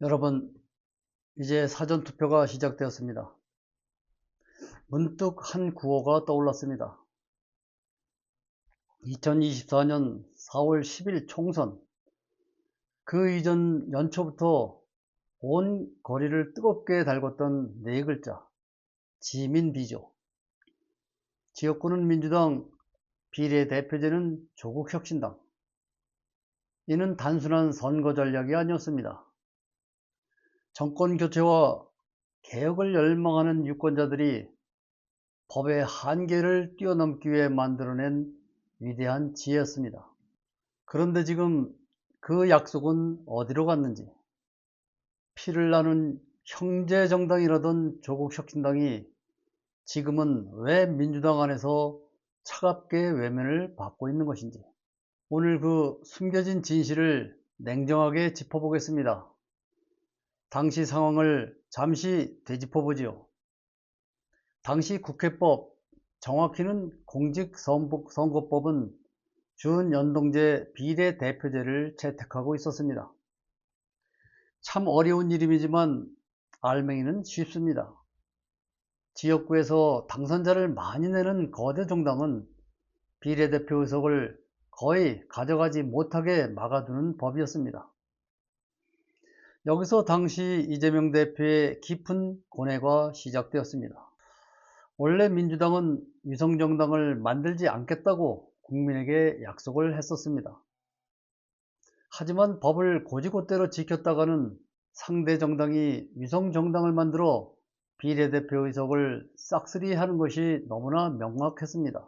여러분, 이제 사전투표가 시작되었습니다. 문득 한 구호가 떠올랐습니다. 2024년 4월 10일 총선, 그 이전 연초부터 온 거리를 뜨겁게 달궜던 네 글자, 지민비죠. 지역구는 민주당, 비례대표제는 조국혁신당. 이는 단순한 선거 전략이 아니었습니다. 정권 교체와 개혁을 열망하는 유권자들이 법의 한계를 뛰어넘기 위해 만들어낸 위대한 지혜였습니다. 그런데 지금 그 약속은 어디로 갔는지, 피를 나눈 형제 정당이라던 조국혁신당이 지금은 왜 민주당 안에서 차갑게 외면을 받고 있는 것인지, 오늘 그 숨겨진 진실을 냉정하게 짚어보겠습니다. 당시 상황을 잠시 되짚어보지요. 당시 국회법, 정확히는 공직선거법은 준연동제 비례대표제를 채택하고 있었습니다. 참 어려운 이름이지만 알맹이는 쉽습니다. 지역구에서 당선자를 많이 내는 거대 정당은 비례대표 의석을 거의 가져가지 못하게 막아두는 법이었습니다. 여기서 당시 이재명 대표의 깊은 고뇌가 시작되었습니다. 원래 민주당은 위성정당을 만들지 않겠다고 국민에게 약속을 했었습니다. 하지만 법을 곧이곧대로 지켰다가는 상대 정당이 위성정당을 만들어 비례대표 의석을 싹쓸이하는 것이 너무나 명확했습니다.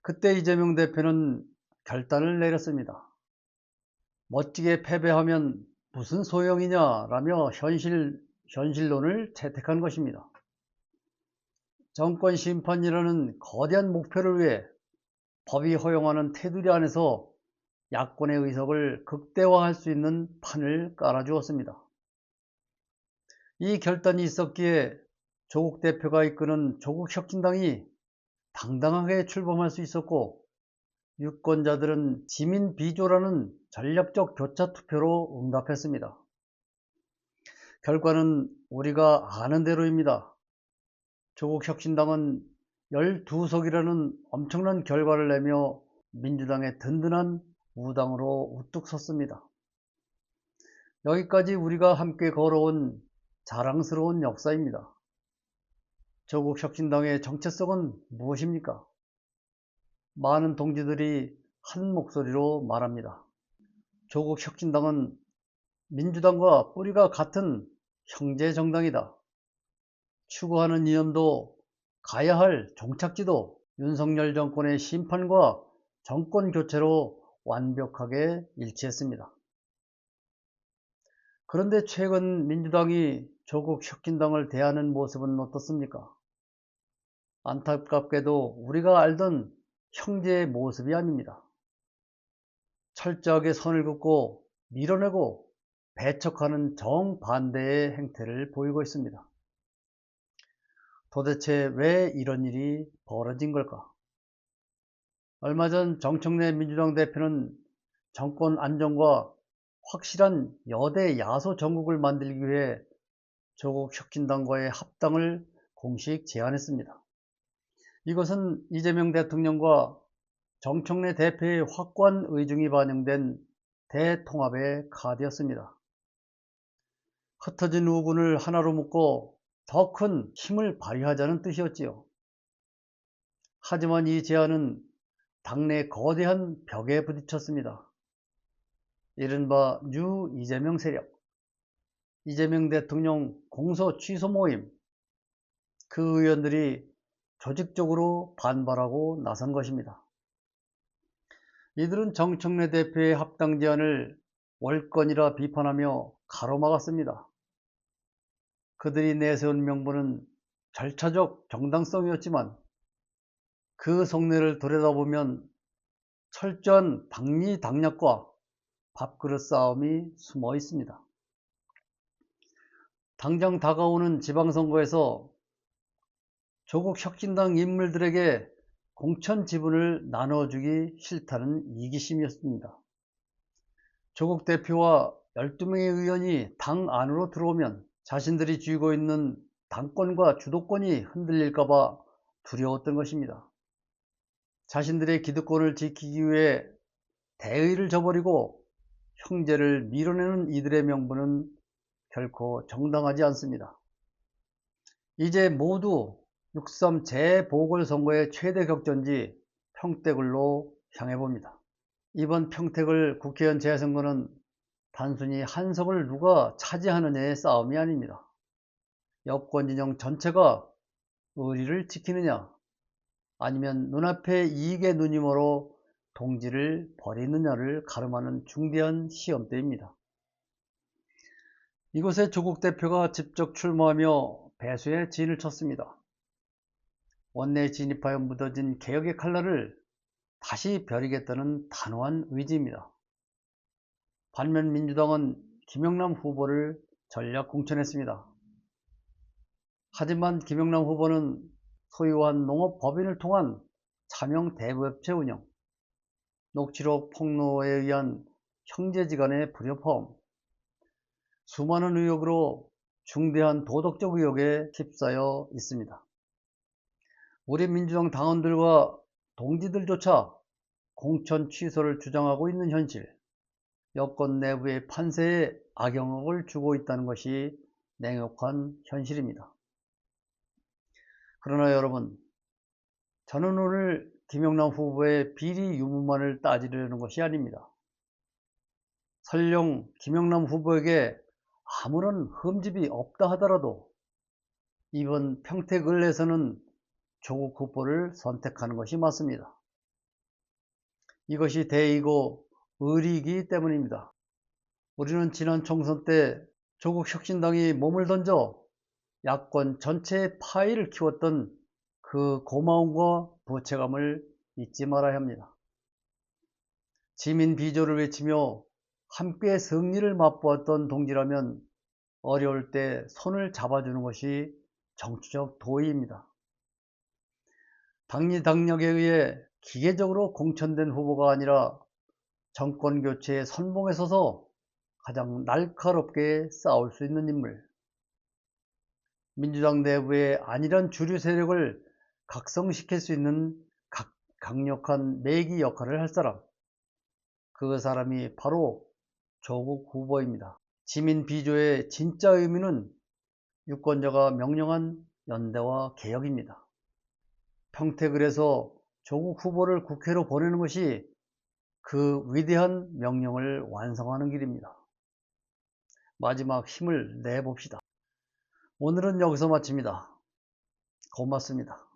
그때 이재명 대표는 결단을 내렸습니다. 멋지게 패배하면 무슨 소용이냐라며 현실론을 채택한 것입니다. 정권 심판이라는 거대한 목표를 위해 법이 허용하는 테두리 안에서 야권의 의석을 극대화할 수 있는 판을 깔아주었습니다. 이 결단이 있었기에 조국 대표가 이끄는 조국혁신당이 당당하게 출범할 수 있었고, 유권자들은 지민 비조라는 전략적 교차 투표로 응답했습니다. 결과는 우리가 아는 대로입니다. 조국혁신당은 12석이라는 엄청난 결과를 내며 민주당의 든든한 우당으로 우뚝 섰습니다. 여기까지 우리가 함께 걸어온 자랑스러운 역사입니다. 조국혁신당의 정체성은 무엇입니까? 많은 동지들이 한 목소리로 말합니다. 조국혁신당은 민주당과 뿌리가 같은 형제 정당이다. 추구하는 이념도, 가야 할 종착지도 윤석열 정권의 심판과 정권 교체로 완벽하게 일치했습니다. 그런데 최근 민주당이 조국혁신당을 대하는 모습은 어떻습니까? 안타깝게도 우리가 알던 형제의 모습이 아닙니다. 철저하게 선을 긋고 밀어내고 배척하는 정반대의 행태를 보이고 있습니다. 도대체 왜 이런 일이 벌어진 걸까? 얼마 전 정청래 민주당 대표는 정권 안정과 확실한 여대 야소 정국을 만들기 위해 조국혁신당과의 합당을 공식 제안했습니다. 이것은 이재명 대통령과 정청래 대표의 확고한 의중이 반영된 대통합의 카드였습니다. 흩어진 우군을 하나로 묶고 더 큰 힘을 발휘하자는 뜻이었지요. 하지만 이 제안은 당내 거대한 벽에 부딪혔습니다. 이른바 뉴 이재명 세력, 이재명 대통령 공소 취소 모임, 그 의원들이 조직적으로 반발하고 나선 것입니다. 이들은 정청래 대표의 합당 제안을 월권이라 비판하며 가로막았습니다. 그들이 내세운 명분은 절차적 정당성이었지만 그 속내를 들여다보면 철저한 당리당략과 밥그릇 싸움이 숨어 있습니다. 당장 다가오는 지방선거에서 조국혁신당 인물들에게 공천 지분을 나눠주기 싫다는 이기심이었습니다. 조국 대표와 12명의 의원이 당 안으로 들어오면 자신들이 쥐고 있는 당권과 주도권이 흔들릴까봐 두려웠던 것입니다. 자신들의 기득권을 지키기 위해 대의를 저버리고 형제를 밀어내는 이들의 명분은 결코 정당하지 않습니다. 이제 모두 6.3 재보궐선거의 최대 격전지 평택을로 향해 봅니다. 이번 평택을 국회의원 재선거는 단순히 한 석을 누가 차지하느냐의 싸움이 아닙니다. 여권 진영 전체가 의리를 지키느냐, 아니면 눈앞의 이익의 누님으로 동지를 버리느냐를 가름하는 중대한 시험대입니다. 이곳에 조국 대표가 직접 출마하며 배수의 진을 쳤습니다. 원내에 진입하여 묻어진 개혁의 칼날을 다시 벼리겠다는 단호한 의지입니다. 반면 민주당은 김영남 후보를 전략 공천했습니다. 하지만 김영남 후보는 소유한 농업법인을 통한 차명 대부업체 운영, 녹취록 폭로에 의한 형제지간의 불협 포함, 수많은 의혹으로 중대한 도덕적 의혹에 휩싸여 있습니다. 우리 민주당 당원들과 동지들조차 공천 취소를 주장하고 있는 현실, 여권 내부의 판세에 악영향을 주고 있다는 것이 냉혹한 현실입니다. 그러나 여러분, 저는 오늘 김영남 후보의 비리 유무만을 따지려는 것이 아닙니다. 설령 김영남 후보에게 아무런 흠집이 없다 하더라도 이번 평택을에서는 조국 후보를 선택하는 것이 맞습니다. 이것이 대의고 의리이기 때문입니다. 우리는 지난 총선 때 조국 혁신당이 몸을 던져 야권 전체의 파이를 키웠던 그 고마움과 부채감을 잊지 말아야 합니다. 지민 비조를 외치며 함께 승리를 맛보았던 동지라면 어려울 때 손을 잡아주는 것이 정치적 도의입니다. 당리당략에 의해 기계적으로 공천된 후보가 아니라 정권 교체의 선봉에 서서 가장 날카롭게 싸울 수 있는 인물, 민주당 내부의 안일한 주류 세력을 각성시킬 수 있는 강력한 매기 역할을 할 사람, 그 사람이 바로 조국 후보입니다. 지민 비조의 진짜 의미는 유권자가 명령한 연대와 개혁입니다. 평택을에서 조국 후보를 국회로 보내는 것이 그 위대한 명령을 완성하는 길입니다. 마지막 힘을 내봅시다. 오늘은 여기서 마칩니다. 고맙습니다.